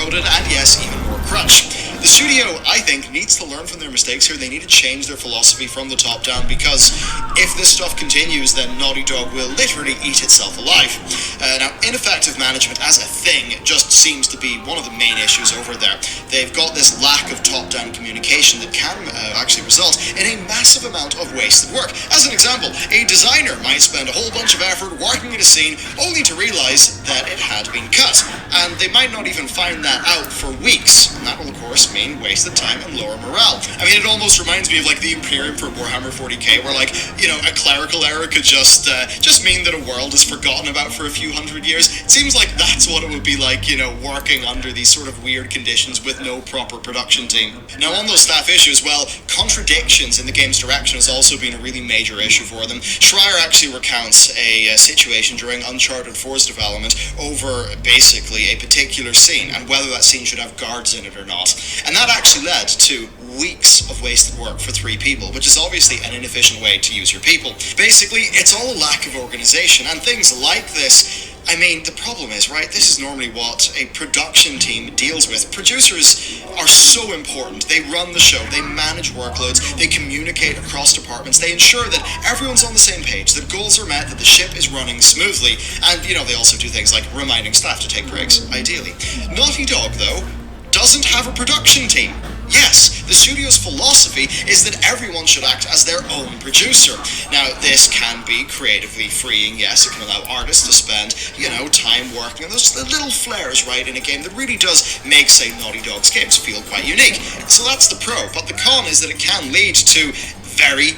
eroded, and yes, even more crunch. The studio, I think, needs to learn from their mistakes here. They need to change their philosophy from the top down, because if this stuff continues, then Naughty Dog will literally eat itself alive. Now, ineffective management as a thing just seems to be one of the main issues over there. They've got this lack of top-down communication that can actually result in a massive amount of wasted work. As an example, a designer might spend a whole bunch of effort working in a scene only to realize that it had been cut, and they might not even find that out for weeks. And that will, of course, mean wasted time and lower morale. I mean, it almost reminds me of like the Imperium for Warhammer 40k, where, like, you know, a clerical error could just mean that a world is forgotten about for a few hundred years. It seems like that's what it would be like, you know, working under these sort of weird conditions with no proper production team. Now, on those staff issues, well, contradictions in the game's direction has also been a really major issue for them. Schreier actually recounts a situation during Uncharted 4's development over basically a particular scene and whether that scene should have guards in it or not. And that actually led to weeks of wasted work for 3 people, which is obviously an inefficient way to use your people. Basically, it's all a lack of organization, and things like this, I mean, the problem is, right, this is normally what a production team deals with. Producers are so important. They run the show, they manage workloads, they communicate across departments, they ensure that everyone's on the same page, that goals are met, that the ship is running smoothly, and, you know, they also do things like reminding staff to take breaks, ideally. Naughty Dog, though, doesn't have a production team. Yes, the studio's philosophy is that everyone should act as their own producer. Now, this can be creatively freeing, yes, it can allow artists to spend, you know, time working on those little flares, right, in a game that really does make, say, Naughty Dog's games feel quite unique. So that's the pro, but the con is that it can lead to very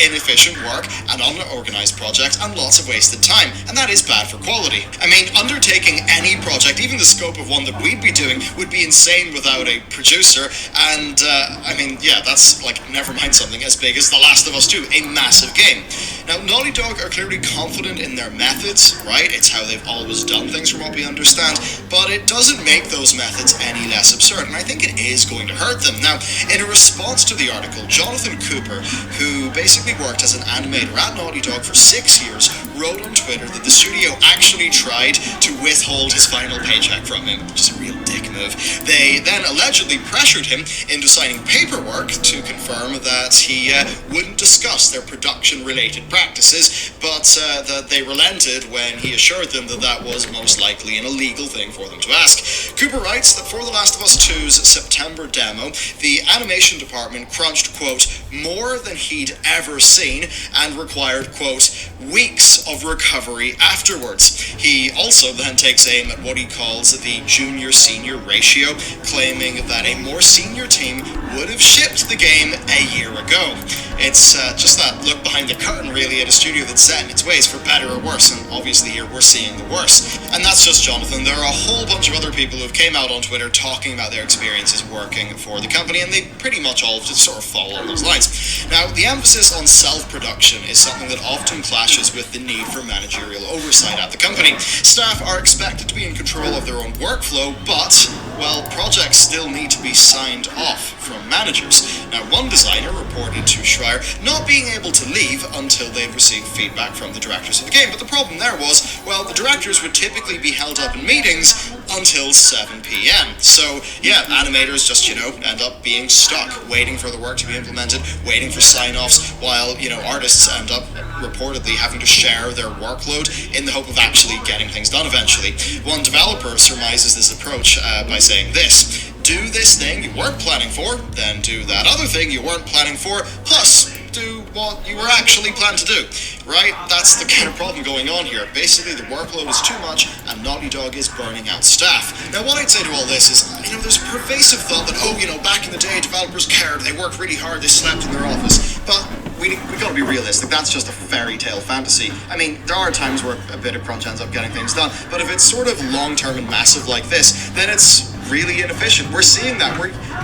inefficient work and unorganized projects and lots of wasted time, and that is bad for quality. I mean, undertaking any project, even the scope of one that we'd be doing, would be insane without a producer, and I mean, yeah, that's like, never mind something as big as The Last of Us 2, a massive game. Now, Naughty Dog are clearly confident in their methods, right? It's how they've always done things from what we understand, but it doesn't make those methods any less absurd, and I think it is going to hurt them. Now, in a response to the article, Jonathan Cooper, who basically worked as an animator at Naughty Dog for 6 years, wrote on Twitter that the studio actually tried to withhold his final paycheck from him, which is a real dick move. They then allegedly pressured him into signing paperwork to confirm that he wouldn't discuss their production-related practices, but that they relented when he assured them that that was most likely an illegal thing for them to ask. Cooper writes that for The Last of Us 2's September demo, the animation department crunched, quote, more than he'd ever seen, and required, quote, weeks of recovery afterwards. He also then takes aim at what he calls the junior-senior ratio, claiming that a more senior team would have shipped the game a year ago. It's just that look behind the curtain, really, at a studio that's set in its ways, for better or worse, and obviously here we're seeing the worst. And that's just Jonathan. There are a whole bunch of other people who have came out on Twitter talking about their experiences working for the company, and they pretty much all just sort of fall along those lines. Now, the emphasis on self-production is something that often clashes with the need for managerial oversight at the company. Staff are expected to be in control of their own workflow, but, well, projects still need to be signed off from managers. Now, one designer reported to Schreier not being able to leave until they'd received feedback from the directors of the game, but the problem there was, well, the directors would typically be held up in meetings until 7 p.m. So, yeah, animators just, you know, end up being stuck, waiting for the work to be implemented, waiting for sign-offs, while, you know, artists end up reportedly having to share their workload in the hope of actually getting things done eventually. One developer surmises this approach by saying this: do this thing you weren't planning for, then do that other thing you weren't planning for, plus do what you were actually planned to do, right? That's the kind of problem going on here. Basically, the workload is too much, and Naughty Dog is burning out staff. Now, what I'd say to all this is, you know, there's a pervasive thought that, oh, you know, back in the day, developers cared, they worked really hard, they slept in their office, but we gotta be realistic, that's just a fairy tale fantasy. I mean, there are times where a bit of crunch ends up getting things done, but if it's sort of long-term and massive like this, then it's really inefficient. We're seeing that.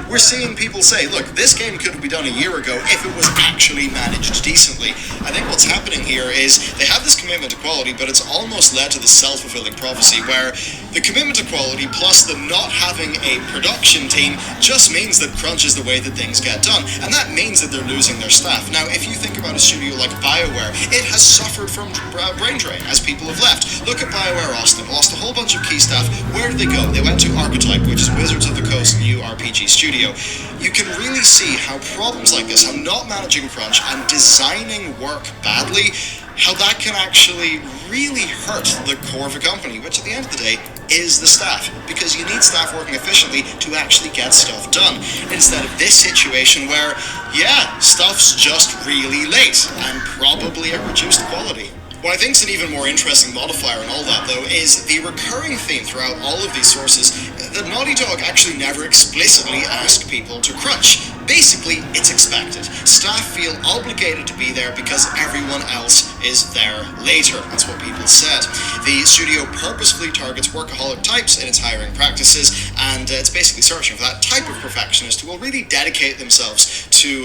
we're seeing people say, look, this game could be done a year ago if it was actually managed decently. I think what's happening here is they have this commitment to quality, but it's almost led to the self-fulfilling prophecy where the commitment to quality plus the not having a production team just means that crunch is the way that things get done, and that means that they're losing their staff. Now, if you think about a studio like BioWare, it has suffered from brain drain as people have left. Look at BioWare Austin, lost a whole bunch of key staff. Where did they go? They went to Archetype, which is Wizards of the Coast's new RPG studio. You can really see how problems like this, how not managing crunch and designing work badly, how that can actually really hurt the core of a company, which at the end of the day is the staff, because you need staff working efficiently to actually get stuff done, instead of this situation where, yeah, stuff's just really late and probably at reduced quality. What I think is an even more interesting modifier in all that, though, is the recurring theme throughout all of these sources that Naughty Dog actually never explicitly ask people to crunch. Basically, it's expected. Staff feel obligated to be there because everyone else is there later. That's what people said. The studio purposefully targets workaholic types in its hiring practices, and it's basically searching for that type of perfectionist who will really dedicate themselves to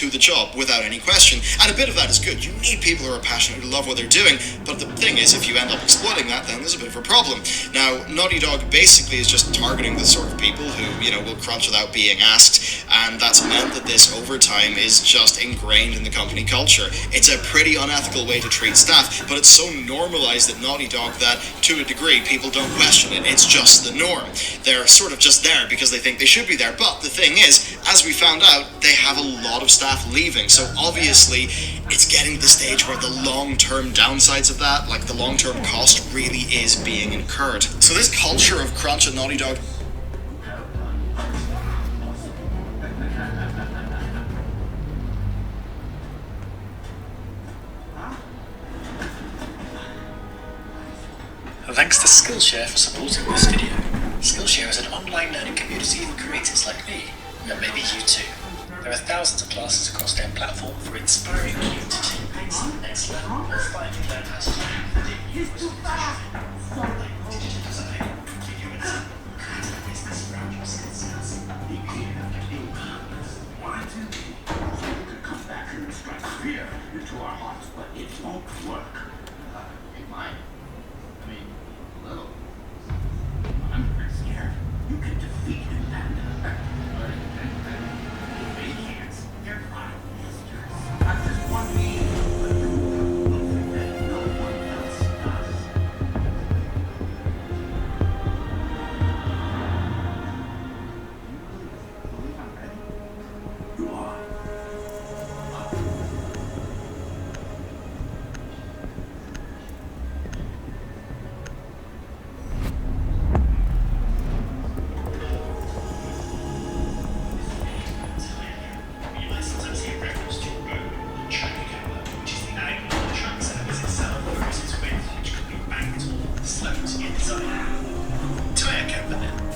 the job without any question. And a bit of that is good. You need people who are passionate, who love what they're doing, but the thing is, if you end up exploiting that, then there's a bit of a problem. Now, Naughty Dog basically is just targeting the sort of people who, will crunch without being asked, and that's meant that this overtime is just ingrained in the company culture. It's a pretty unethical way to treat staff, but it's so normalized at Naughty Dog that, to a degree, people don't question it. It's just the norm. They're sort of just there because they think they should be there, but the thing is, as we found out, they have a lot of staff leaving, so obviously it's getting to the stage where the long-term downsides of that, like the long-term cost, really is being incurred. So this culture of crunch at Naughty Dog Thanks to Skillshare for supporting this video. Skillshare is an online learning community for creators like me, and maybe you too. There are thousands of classes across their platform for inspiring you to take things to the next level or finally learn how to do digital design, video editing, creative business around your skill sets. Why do you could come back and strike fear into our hearts, but it won't work? It might. I mean, a little. I'm pretty scared. You can defeat him and they can't. They're not monsters. That's just one thing, but you do something that no one else does. You believe I'm ready? You are.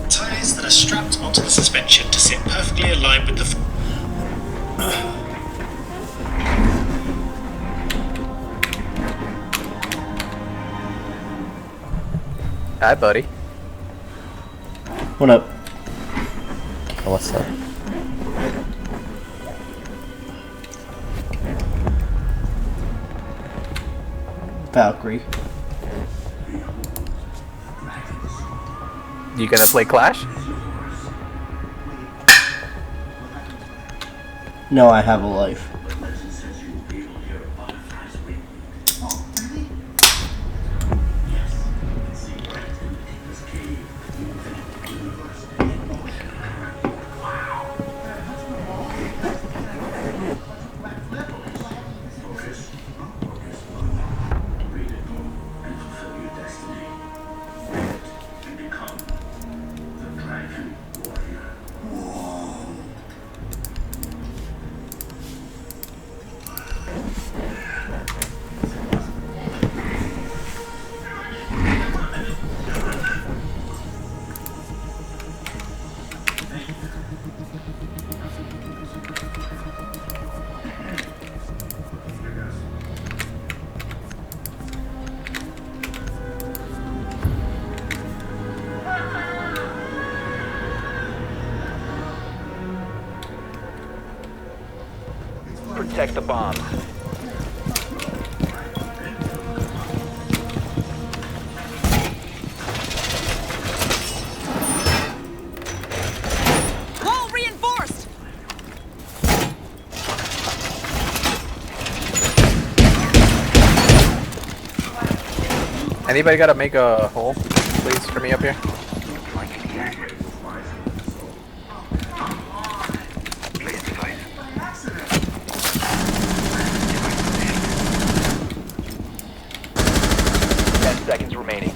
Tyres that are strapped onto the suspension to sit perfectly aligned with the Hi, buddy. What up? Oh, what's up? Valkyrie. You gonna play Clash? No, I have a life. protect the bombs. Wall reinforced! Anybody gotta make a hole, please, for me up here? 10 seconds remaining.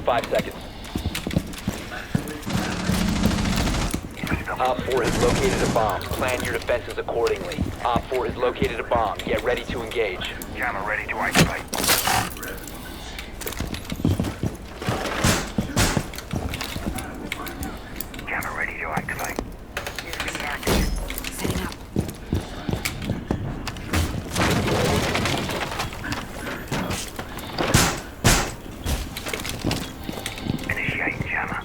5 seconds. Op 4 has located a bomb. Plan your defenses accordingly. Op 4 has located a bomb. Get ready to engage. Jammer ready to activate. Jammer ready to activate. Setting up. Initiate jammer.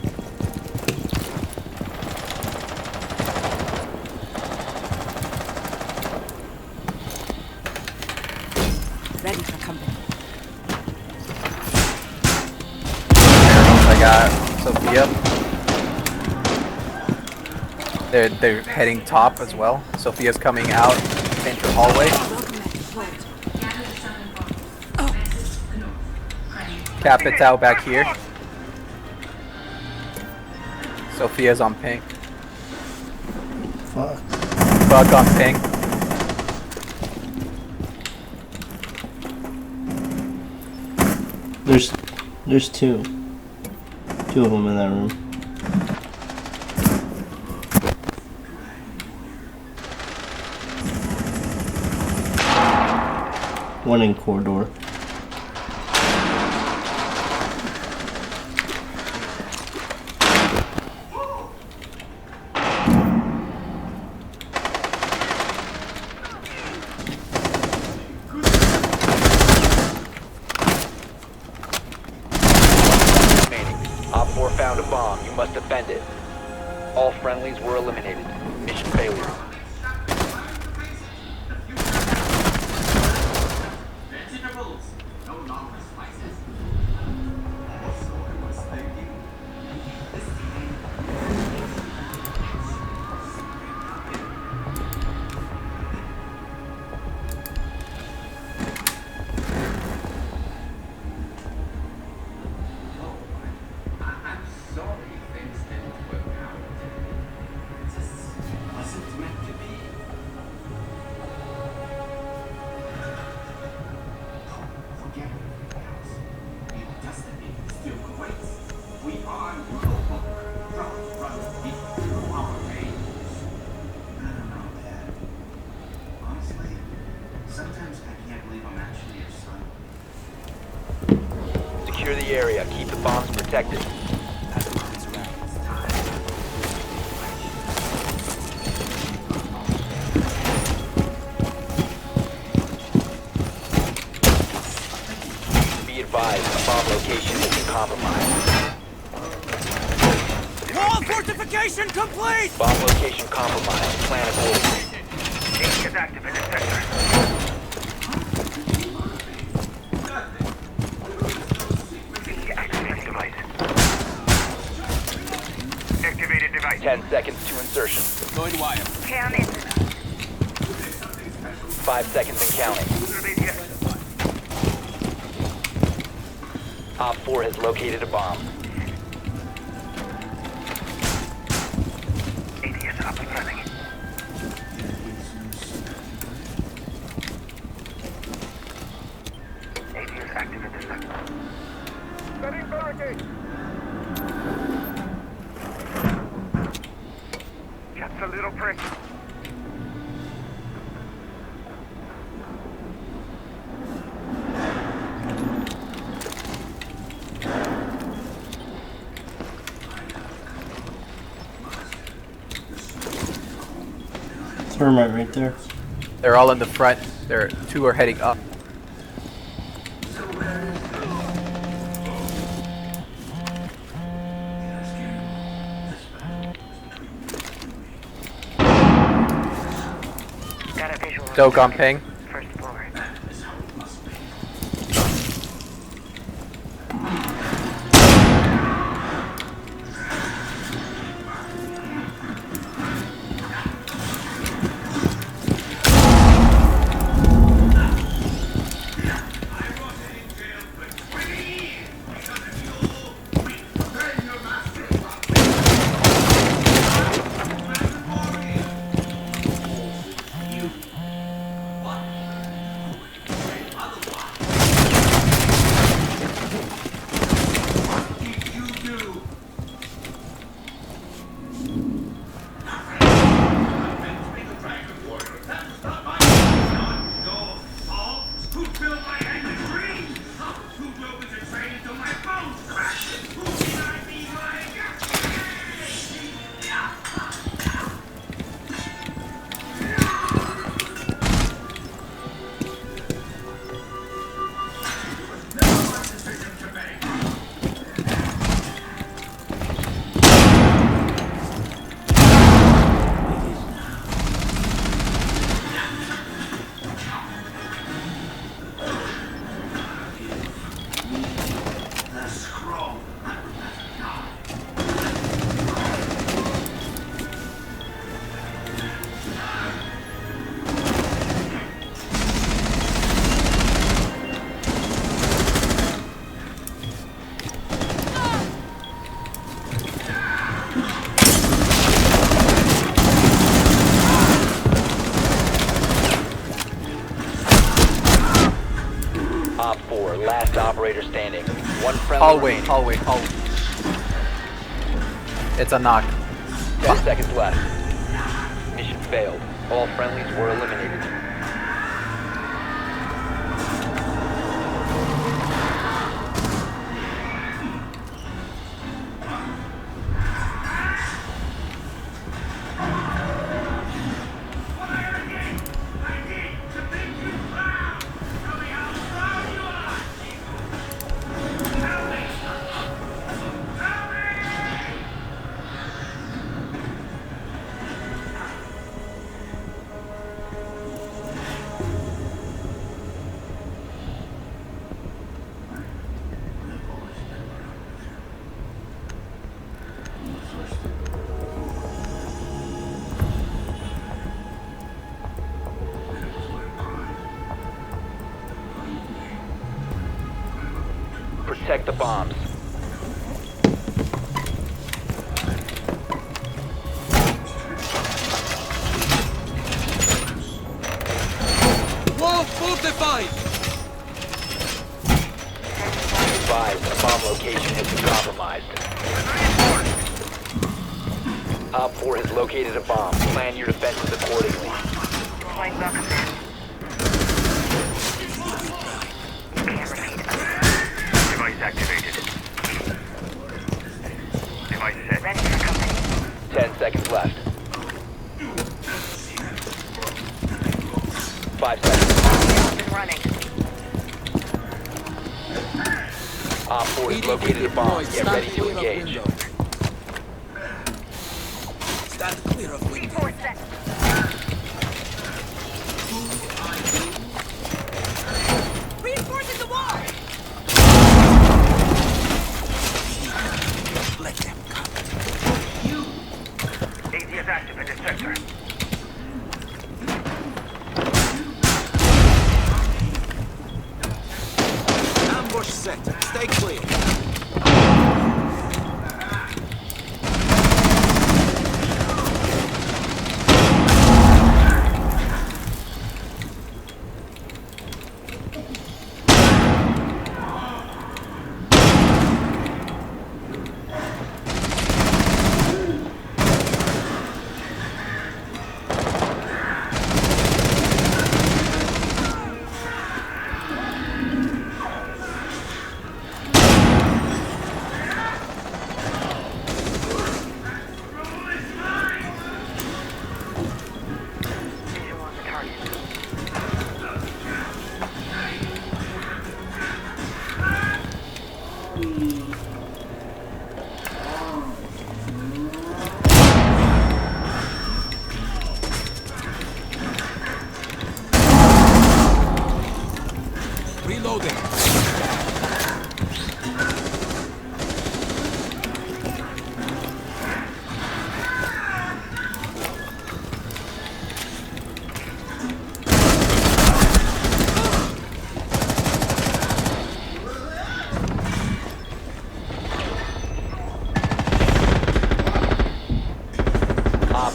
Ready for company. I got Sophia. They're heading top as well. Sophia's coming out into the hallway. Welcome back deployed. Captain's out back here. Sophia's on ping. Fuck. Buck on ping. There's two. Two of them in that room. One in corridor. Op 4 found a bomb. You must defend it. All friendlies were eliminated. Mission failure. Vegetables, no longer spices. So I was thinking, this I'm sorry things didn't work out. It just wasn't meant to be. Forget everything else. Your destiny still awaits. We are your book. From runs deep through our veins. I don't know, Dad. Honestly, sometimes I can't believe I'm actually your son. Secure the area. Keep the bombs protected. Be advised, a bomb location has been compromised. Wall fortification complete! Bomb location compromised. Plan accordingly. Gate is active in the sector. Activate device. Activated device. 10 seconds to insertion. Deployed wire. Count it. 5 seconds and counting. Op 4 has located a bomb. ATS up and running. ATS active in the sector. Setting barricade. Just a little prick. Thermite right there. They're all in the front. Two are heading up. Doke on ping. First floor. Op 4, last operator standing. One friendly. Hallway. It's a knock. 10 seconds left. Mission failed. All friendlies were eliminated. Protect the bombs. Wall fortified! Advised, a bomb location has been compromised. Op 4 has located a bomb. Plan your defenses accordingly. Deploying welcome mat. Camera feed. Device activated. Device set. Ready for company. 10 seconds left. 5 seconds. Off and running. Op 4 has located a bomb. Get ready to engage. Stand clear of window. Report set. Reinforcing the wall! Let them come. ATS active in this sector. Ambush set. Stay clear.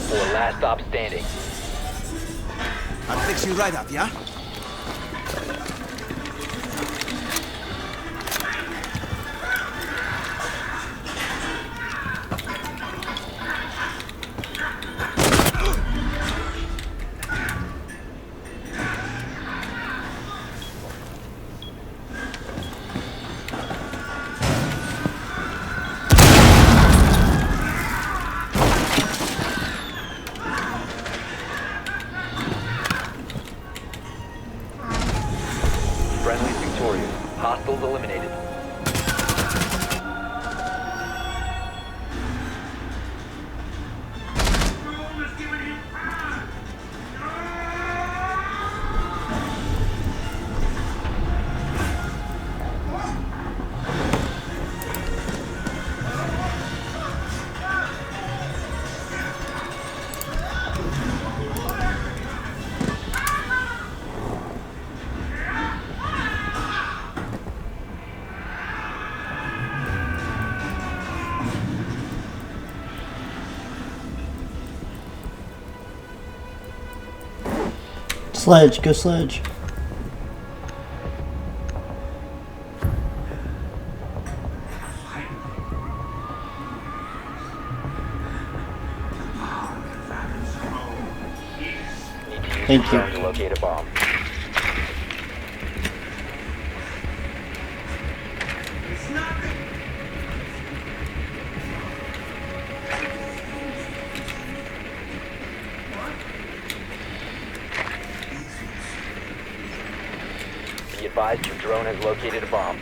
4 last stop standing. I'll fix you right up, yeah? Friendly's victorious. Hostiles eliminated. Sledge, go sledge. Need to use Thank the drone you. to locate a bomb. Be advised your drone has located a bomb.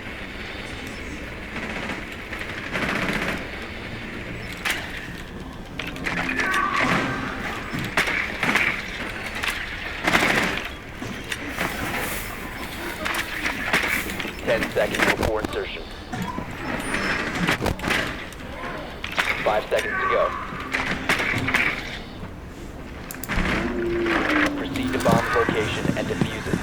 Seconds before insertion. 5 seconds to go. Proceed to bomb's location and defuse it.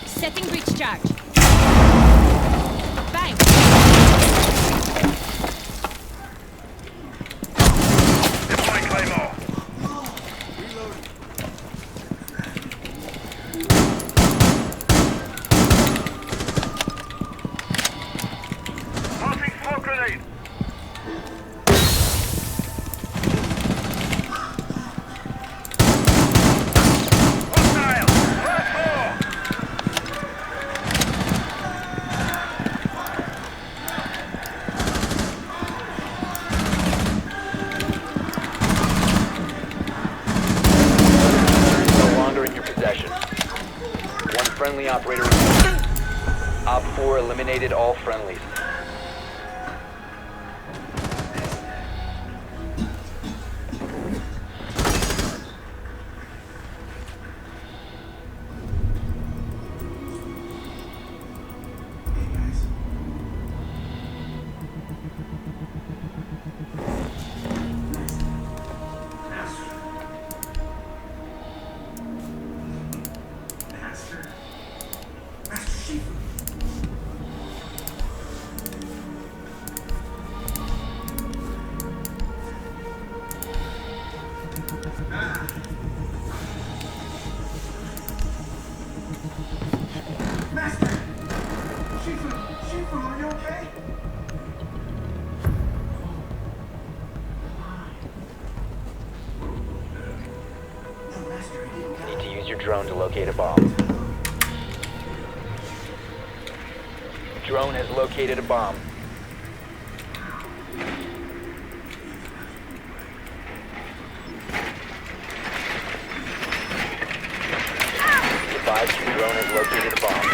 Setting breach charge. Bang! Deploy Claymore. Tossing smoke grenade. Hostile. First floor. No longer in your possession. One friendly operator. Op 4 eliminated all friendlies. your drone to locate a bomb. Drone has located a bomb. Advise your drone has located a bomb.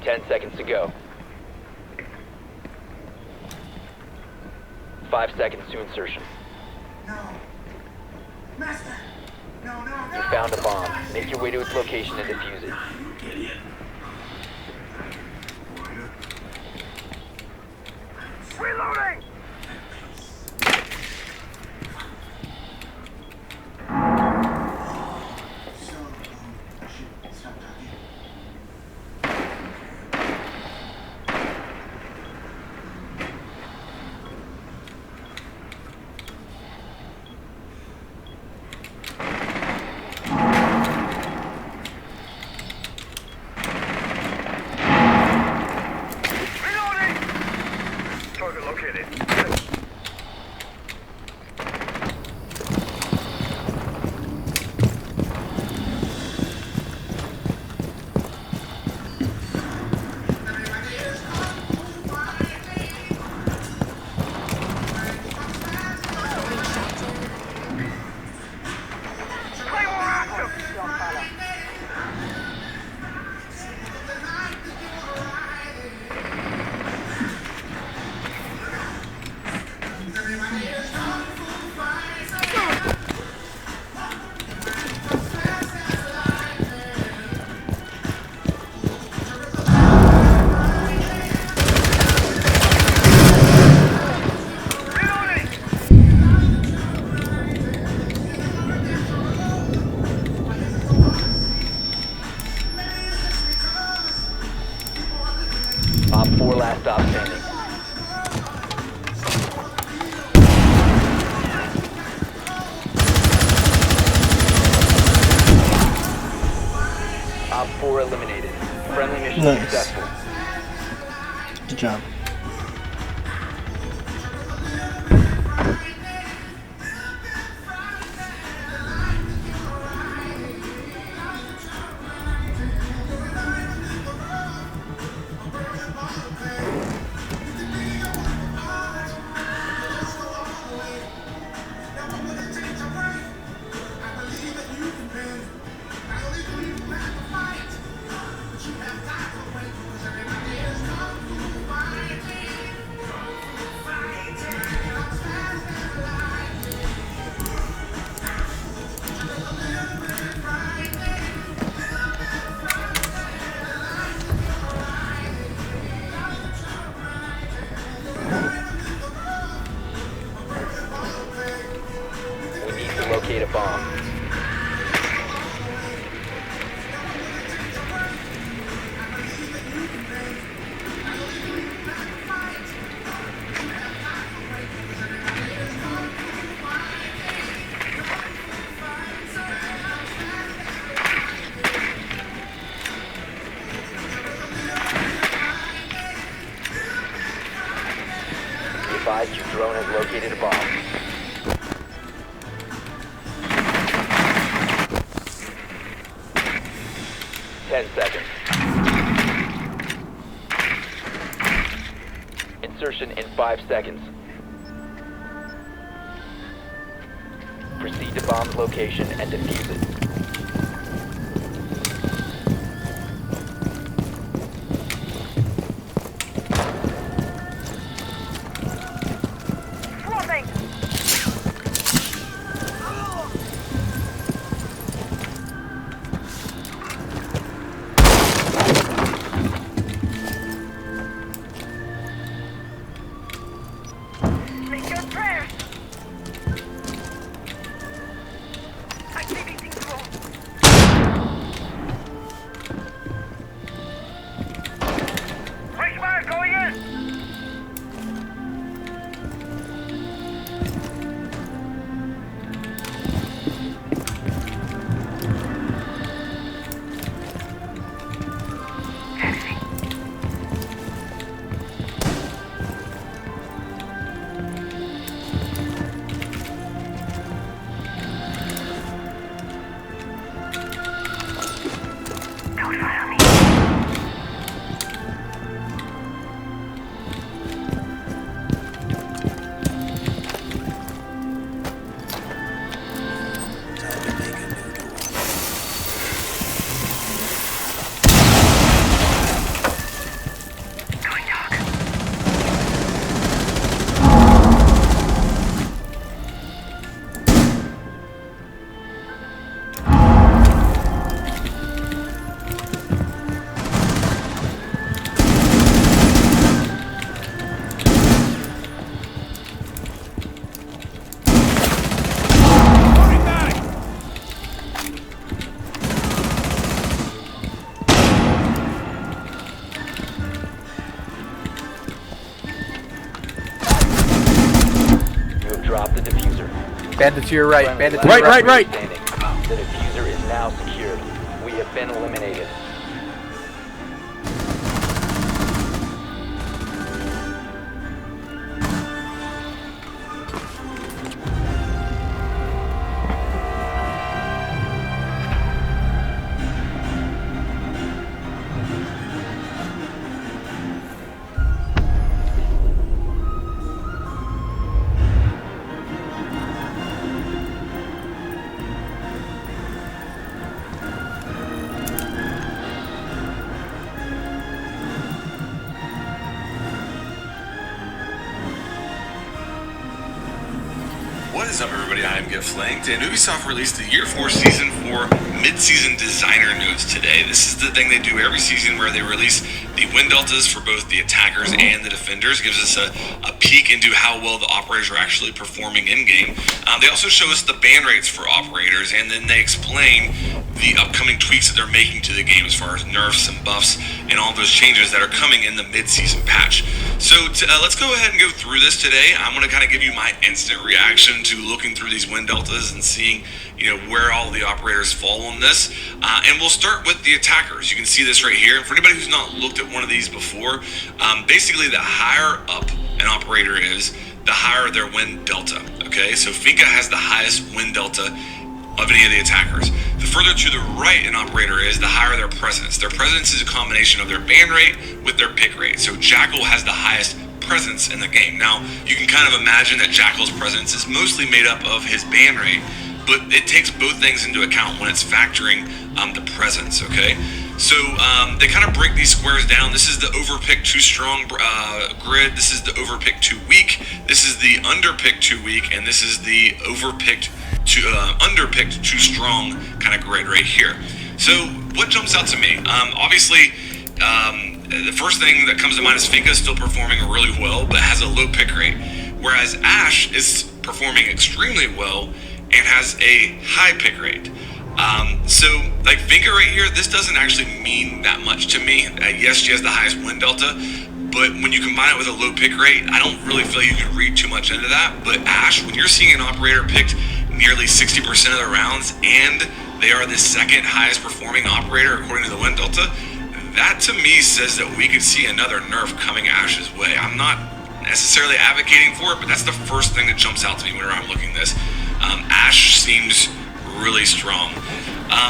Ten seconds to go. 5 seconds to insertion. No. Master! No, no, no! You found a bomb. Make your way to its location and defuse it. You idiot. Reloading! So, I should stop talking. Reloading! Target located. Claymore active! Reloading! Op 4 last stop standing. Op 4 eliminated. Friendly mission Nice. successful. Good job. We need to locate a bomb. Be advised your drone has located a bomb. Ten seconds. Insertion in 5 seconds. Proceed to bomb's location and defuse it. Swapping! Make your prayers! Activating drone. Bandit to your right. Friendly Bandit to your last right. operator standing. The diffuser is now secured. We have been eliminated. What is up, everybody? I am Get Flanked, and Ubisoft released the Year 4 Season 4 Mid-Season Designer Notes today. This is the thing they do every season where they release the win deltas for both the attackers and the defenders. It gives us a peek into how well the operators are actually performing in-game. They also show us the ban rates for operators, and then they explain the upcoming tweaks that they're making to the game as far as nerfs and buffs and all those changes that are coming in the mid-season patch. So let's go ahead and go through this today. I'm going to kind of give you my instant reaction to looking through these win deltas and seeing, you know, where all the operators fall on this. And we'll start with the attackers. You can see this right here. And for anybody who's not looked at one of these before, basically the higher up an operator is, the higher their win delta. Okay, so Finka has the highest win delta of any of the attackers. The further to the right an operator is, the higher their presence. Their presence is a combination of their ban rate with their pick rate. So Jackal has the highest presence in the game. Now, you can kind of imagine that Jackal's presence is mostly made up of his ban rate, but it takes both things into account when it's factoring the presence, okay? So they kind of break these squares down. This is the overpick too strong grid. This is the overpick too weak. This is the underpick too weak, and this is the overpicked to underpicked too strong kind of grid right here. So what jumps out to me? Obviously, the first thing that comes to mind is Finka is still performing really well, but has a low pick rate, whereas Ash is performing extremely well and has a high pick rate. So like Finka right here, this doesn't actually mean that much to me. Yes, she has the highest win delta, but when you combine it with a low pick rate, I don't really feel you can read too much into that. But Ash, when you're seeing an operator picked nearly 60% of the rounds, and they are the second highest performing operator according to the win delta, that to me says that we could see another nerf coming Ash's way. I'm not necessarily advocating for it, but that's the first thing that jumps out to me whenever I'm looking at this. Ash seems really strong.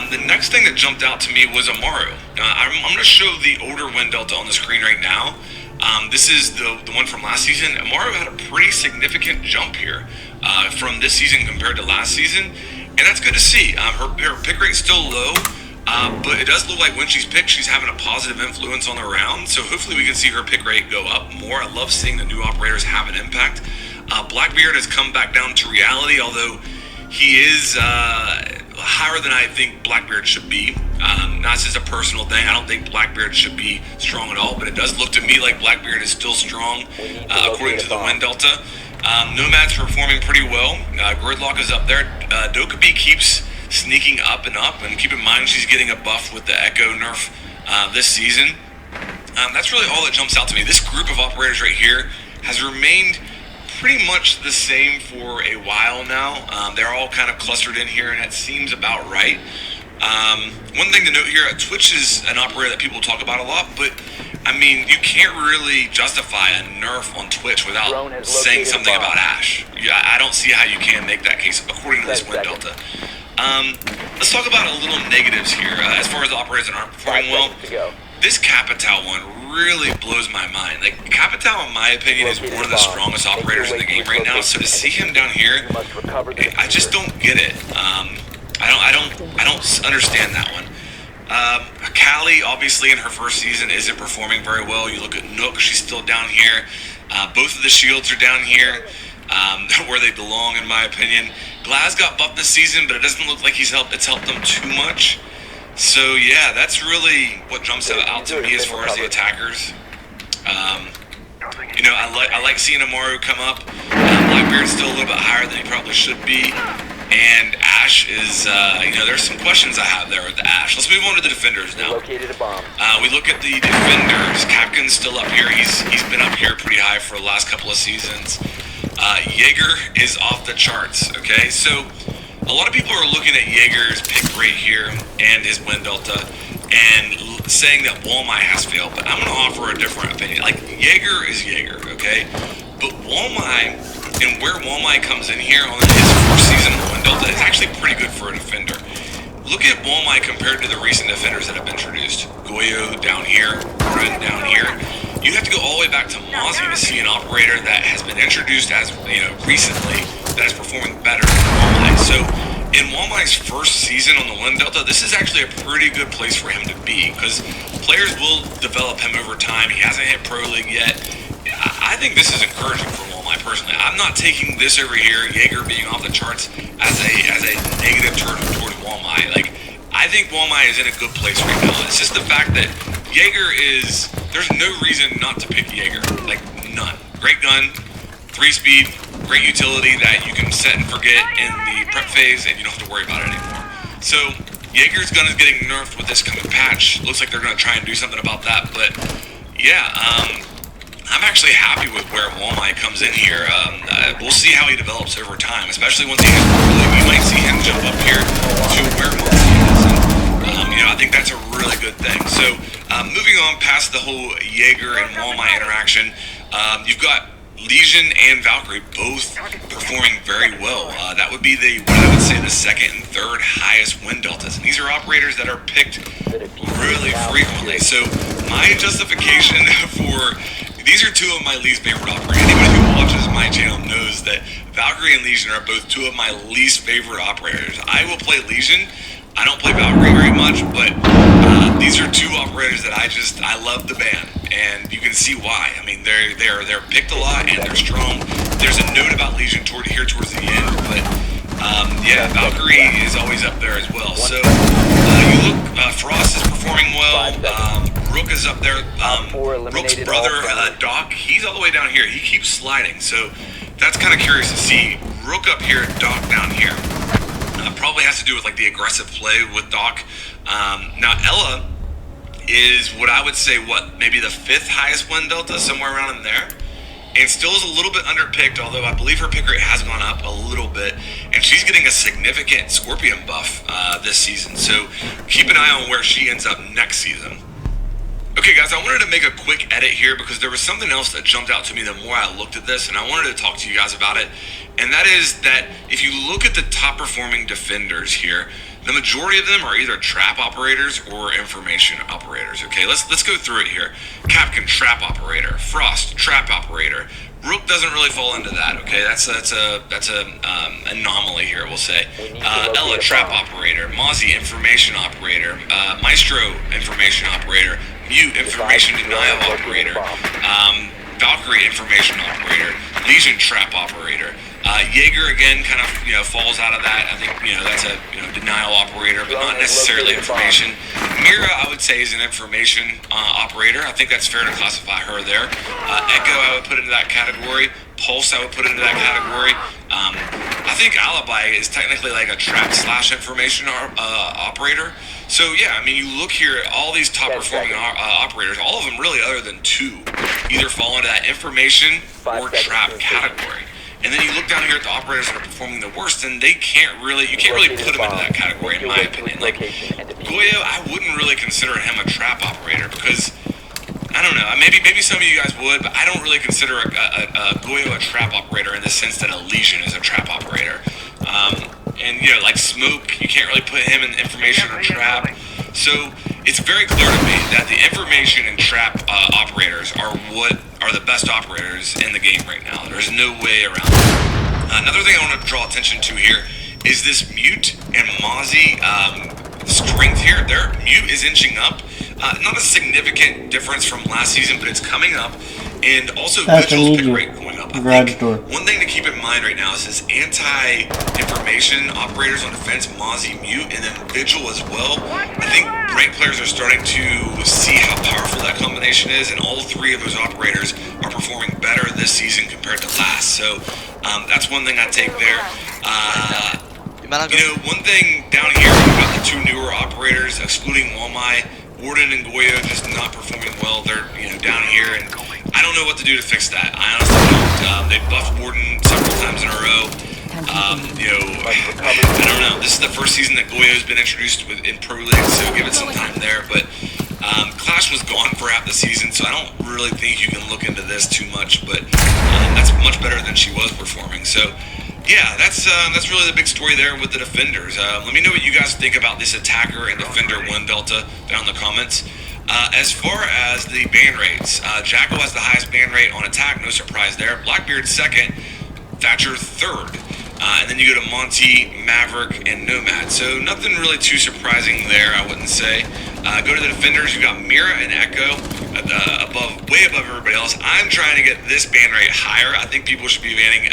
The next thing that jumped out to me was Amaru. I'm going to show the older win delta on the screen right now. This is the one from last season. Amaru had a pretty significant jump here from this season compared to last season, and that's good to see. Her pick rate's still low, but it does look like when she's picked, she's having a positive influence on the round, so hopefully we can see her pick rate go up more. I love seeing the new operators have an impact. Blackbeard has come back down to reality, although he is higher than I think Blackbeard should be. That's just a personal thing. I don't think Blackbeard should be strong at all, but it does look to me like Blackbeard is still strong according to the win delta. Nomad's performing pretty well. Gridlock is up there. Dokkaebi keeps sneaking up and up, and keep in mind she's getting a buff with the Echo nerf this season. That's really all that jumps out to me. This group of operators right here has remained pretty much the same for a while now. They're all kind of clustered in here, and it seems about right. One thing to note here, Twitch is an operator that people talk about a lot, but I mean, you can't really justify a nerf on Twitch without saying something about Ash. Yeah, I don't see how you can make that case according to this win delta. Let's talk about a little negatives here. As far as the operators that aren't performing well, this Capital one really blows my mind. Like, Capital, in my opinion, is one of the strongest operators in the game right now. So to see him down here, I just don't get it. I don't understand that one. Callie, obviously, in her first season, isn't performing very well. You look at Nook, she's still down here. Both of the shields are down here, where they belong, in my opinion. Glaz got buffed this season, but it doesn't look like it's helped them too much. So yeah, that's really what jumps out to me as far as the attackers. You know, I like seeing Amaru come up. Blackbeard's still a little bit higher than he probably should be. And Ash is, you know, there's some questions I have there with the Ash. Let's move on to the defenders now. We look at the defenders. Capkin's still up here. He's been up here pretty high for the last couple of seasons. Jaeger is off the charts, okay? So a lot of people are looking at Jaeger's pick rate here and his win delta and saying that Walmai has failed, but I'm going to offer a different opinion. Like, Jaeger is Jaeger, okay? But Walmai, and where Walmai comes in here on his first season win delta is actually pretty good for a defender. Look at Walmai compared to the recent defenders that have been introduced. Goyo down here, Brun down here. You have to go all the way back to Mozzie to see an operator that has been introduced as, recently that is performing better than Walmai. So in Walmai's first season on the win delta, this is actually a pretty good place for him to be because players will develop him over time. He hasn't hit Pro League yet. I think this is encouraging for Walmai personally. I'm not taking this over here, Jaeger being off the charts, as a negative turn towards Walmai. Like, I think Walmai is in a good place right now. It's just the fact that Jaeger is, there's no reason not to pick Jaeger. Like, none. Great gun, 3-speed, great utility that you can set and forget in the prep phase and you don't have to worry about it anymore. So, Jaeger's gun is getting nerfed with this coming patch. Looks like they're going to try and do something about that, but yeah, I'm actually happy with where Walmai comes in here. We'll see how he develops over time, especially once he hits Pro League. We might see him jump up here to where Mozzie is. And, I think that's a really good thing. So, moving on past the whole Jaeger and Walmai interaction, you've got Legion and Valkyrie both performing very well. That would be what I would say the second and third highest win deltas. And these are operators that are picked really frequently. So my justification for these are two of my least favorite operators. Anyone who watches my channel knows that Valkyrie and Legion are both two of my least favorite operators. I will play Legion. I don't play Valkyrie very much, but these are two operators that I love the ban, and you can see why. I mean, they're picked a lot and they're strong. There's a note about Legion towards the end, but yeah, Valkyrie is always up there as well. So you look, Frost is performing well. Rook is up there. Rook's brother, Doc, he's all the way down here. He keeps sliding, so that's kind of curious to see. Rook up here, Doc down here. Probably has to do with like the aggressive play with Doc. Now Ella is what I would say maybe the 5th highest win delta, somewhere around in there, and still is a little bit underpicked, although I believe her pick rate has gone up a little bit, and she's getting a significant Scorpion buff this season, so keep an eye on where she ends up next season. Okay guys, I wanted to make a quick edit here because there was something else that jumped out to me the more I looked at this, and I wanted to talk to you guys about it. And that is that if you look at the top performing defenders here, the majority of them are either trap operators or information operators. Okay, let's go through it here. Capcan, trap operator. Frost, trap operator. Rook doesn't really fall into that. Okay, that's a anomaly here, we'll say. Ella, trap operator. Mozzie, information operator. Maestro, information operator. Mute, information denial operator. Valkyrie, information operator. Legion, trap operator. Jaeger again kind of falls out of that. I think that's a denial operator, but not necessarily information. Mira, I would say, is an information operator. I think that's fair to classify her there. Echo, I would put into that category. Pulse, I would put into that category. I think Alibi is technically like a trap / information operator. So yeah, I mean, you look here at all these top performing operators, all of them really, other than 2, either fall into that information or trap category. And then you look down here at the operators that are performing the worst, and you can't really put them into that category, in my opinion. Like, Goyo, I wouldn't really consider him a trap operator because, I don't know, maybe some of you guys would, but I don't really consider a Goyo a trap operator in the sense that a Legion is a trap operator. And, like Smoke, you can't really put him in information or trap. So it's very clear to me that the information and trap operators are what are the best operators in the game right now. There's no way around it. Another thing I want to draw attention to here is this Mute and Mozzie strength here. Their Mute is inching up. Not a significant difference from last season, but it's coming up. And also Vigil's pick rate going up. I think one thing to keep in mind right now is this anti-information operators on defense, Mozzie, Mute, and then Vigil as well. I think ranked players are starting to see how powerful that combination is, and all 3 of those operators are performing better this season compared to last. So that's one thing I take there. One thing down here about the 2 newer operators, excluding Walmai, Warden and Goyo just not performing well. They're down here, and I don't know what to do to fix that. I honestly don't. They buffed Warden some I don't know. This is the first season that Goyo's been introduced in Pro League, so give it some time there. But Clash was gone for half the season, so I don't really think you can look into this too much. But that's much better than she was performing. So yeah, that's really the big story there with the defenders. Let me know what you guys think about this attacker and defender 1 Delta down in the comments. As far as the ban rates, Jackal has the highest ban rate on attack, no surprise there. Blackbeard second, Thatcher third. And then you go to Monty, Maverick, and Nomad. So nothing really too surprising there, I wouldn't say. Go to the defenders, you got Mira and Echo way above everybody else. I'm trying to get this ban rate higher. I think people should be banning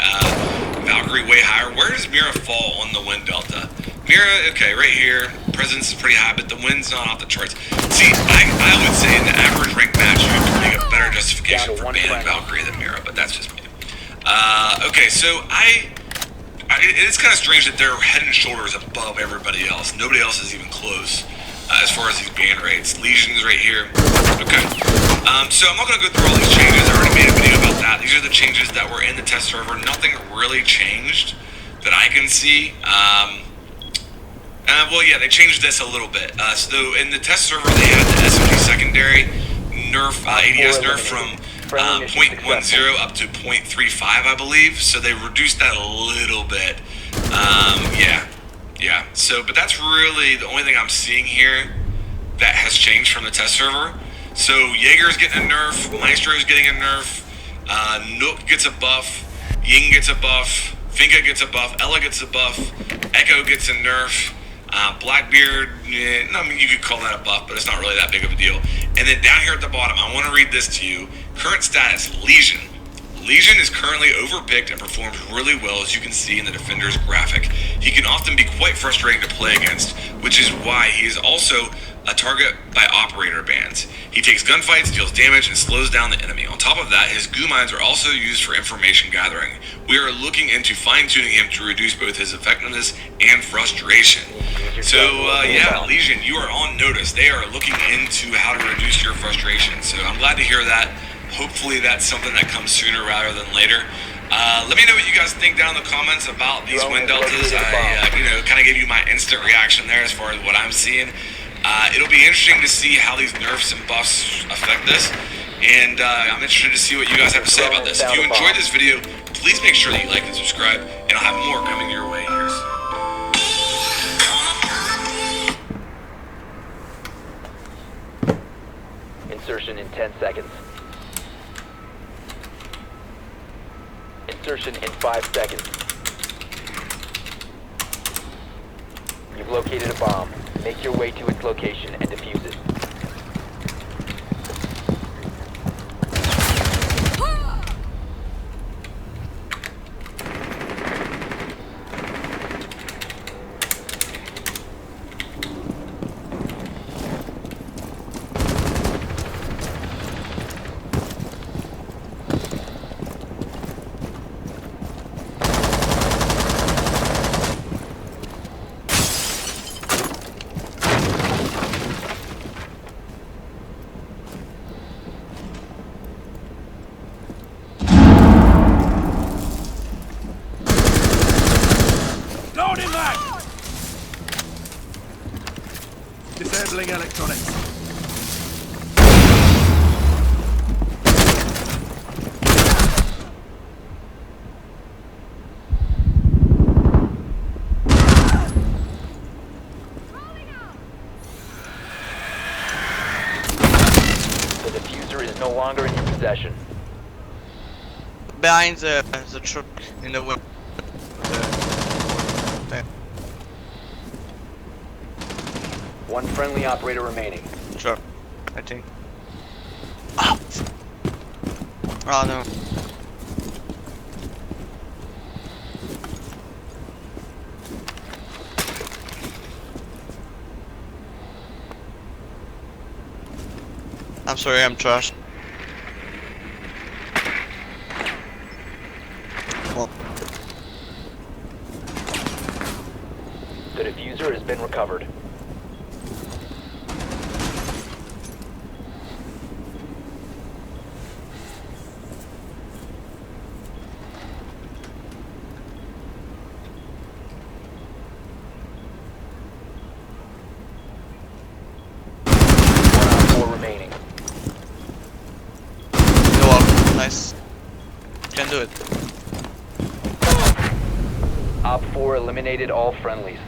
Valkyrie way higher. Where does Mira fall on the win delta? Mira, okay, right here. Presence is pretty high, but the win's not off the charts. See, I would say in the average ranked match, you could make a better justification for banning Valkyrie than Mira, but that's just me. Okay, so it's kind of strange that they're head and shoulders above everybody else. Nobody else is even close as far as these ban rates. Legion's right here. Okay. So I'm not going to go through all these changes. I already made a video about that. These are the changes that were in the test server. Nothing really changed that I can see. Well, yeah, they changed this a little bit. So in the test server, they had the SMG secondary nerf, ADS nerf from 0.10 up to 0.35, I believe. So they reduced that a little bit. Yeah. So, but that's really the only thing I'm seeing here that has changed from the test server. So Jaeger's getting a nerf, Maestro's getting a nerf, Nook gets a buff, Ying gets a buff, Finka gets a buff, Ella gets a buff, Echo gets a nerf, Blackbeard, I mean, you could call that a buff, but it's not really that big of a deal. And then down here at the bottom, I want to read this to you. Current status, Legion. Legion is currently overpicked and performs really well, as you can see in the defender's graphic. He can often be quite frustrating to play against, which is why he is also a target by operator bans. He takes gunfights, deals damage, and slows down the enemy. On top of that, his goo mines are also used for information gathering. We are looking into fine-tuning him to reduce both his effectiveness and frustration. So, yeah, Legion, you are on notice. They are looking into how to reduce your frustration. So I'm glad to hear that. Hopefully that's something that comes sooner rather than later. Let me know what you guys think down in the comments about these win deltas. I, kind of gave you my instant reaction there as far as what I'm seeing. It'll be interesting to see how these nerfs and buffs affect this. And I'm interested to see what you guys have to say about this. If you enjoyed this video, please make sure that you like and subscribe. And I'll have more coming your way here soon. Insertion in 10 seconds. Insertion in 5 seconds. You've located a bomb. Make your way to its location and defuse it. Disabling electronics. The diffuser is no longer in your possession. Behind the truck in the window. One friendly operator remaining. Truck, I think. Oh! Oh no. I'm sorry, I'm trash. Well. The diffuser has been recovered. Op 4 eliminated all friendlies.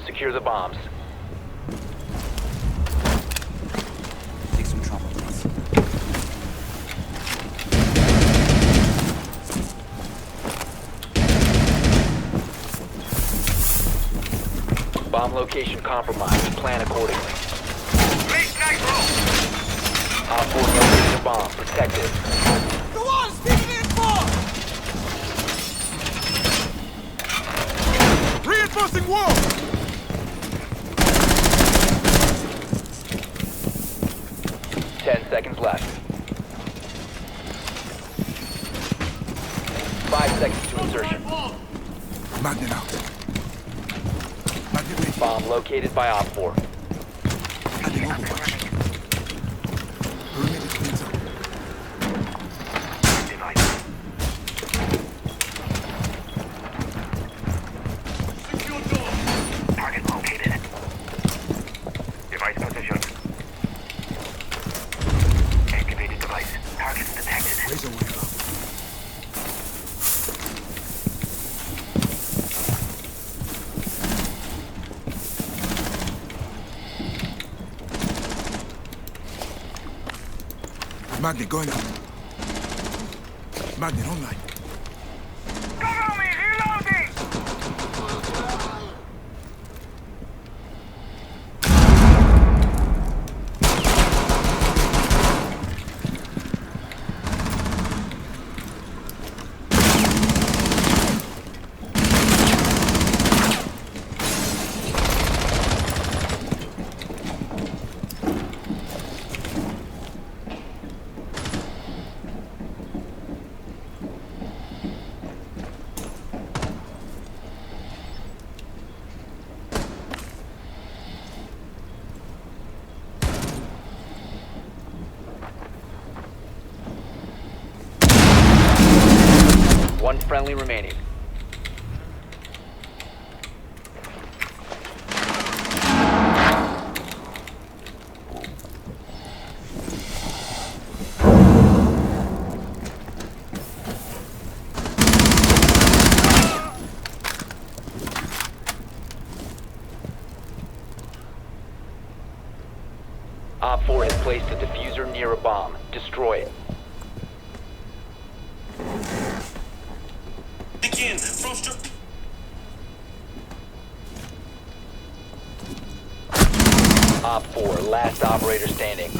Secure the bombs. Take some trouble, please. Bomb location compromised. Plan accordingly. Op 4 located the bomb. Protect it. Go on, speak in for! Reinforcing wall! 10 seconds left. 5 seconds to insertion. Magnet out. Magnet ready. Bomb located by Op 4. Adding overwatch. Perimeter cleans up. Target located. Device position. Activated device. Target detected. Razor wave up. Magnet going up. Magnet online. Cover me! Reloading! One friendly remaining. Op 4 has placed a diffuser near a bomb. Destroy it. Again, Froster. Op 4, last operator standing.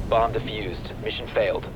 Bomb defused. Mission failed.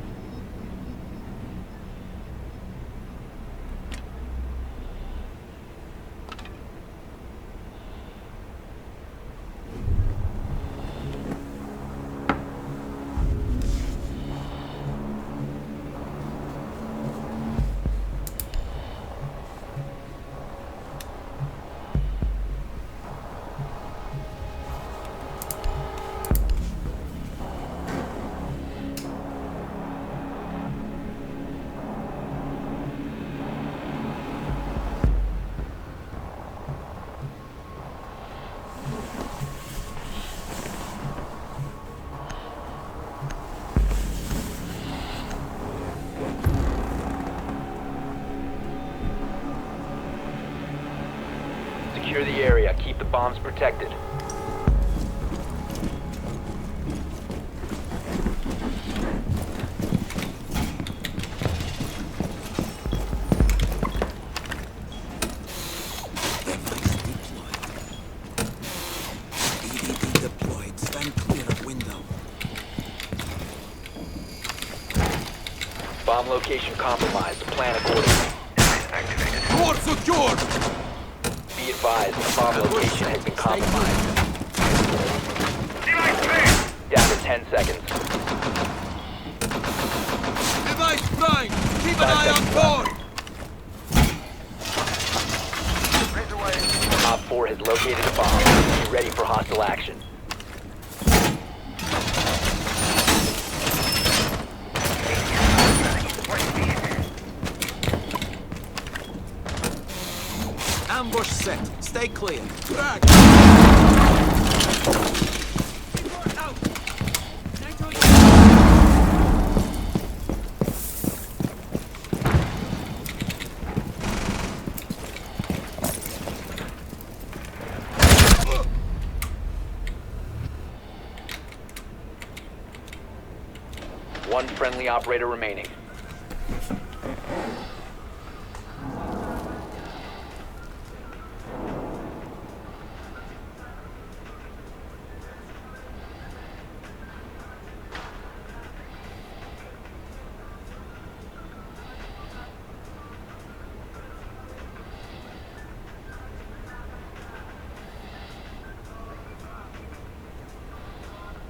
Secure the area. Keep the bombs protected. EDD deployed. Stand clear of window. Bomb location compromised. Plan accordingly. Door secured! Be advised, the bomb location has been compromised. Down to 10 seconds. Device prime! Keep an 5 eye on seconds board! Op 4 has located a bomb. Be ready for hostile action. Ambush set. Stay clear. Drag! One friendly operator remaining.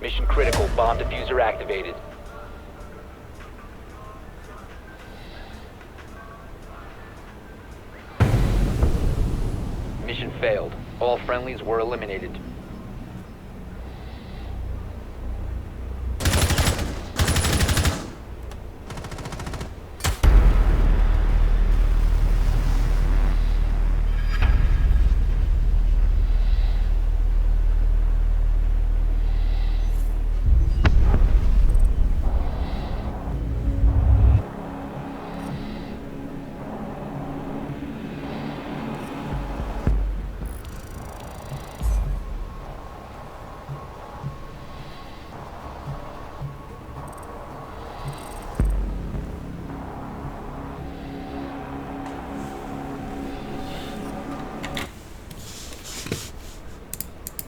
Mission critical. Bomb diffuser activated. Mission failed. All friendlies were eliminated.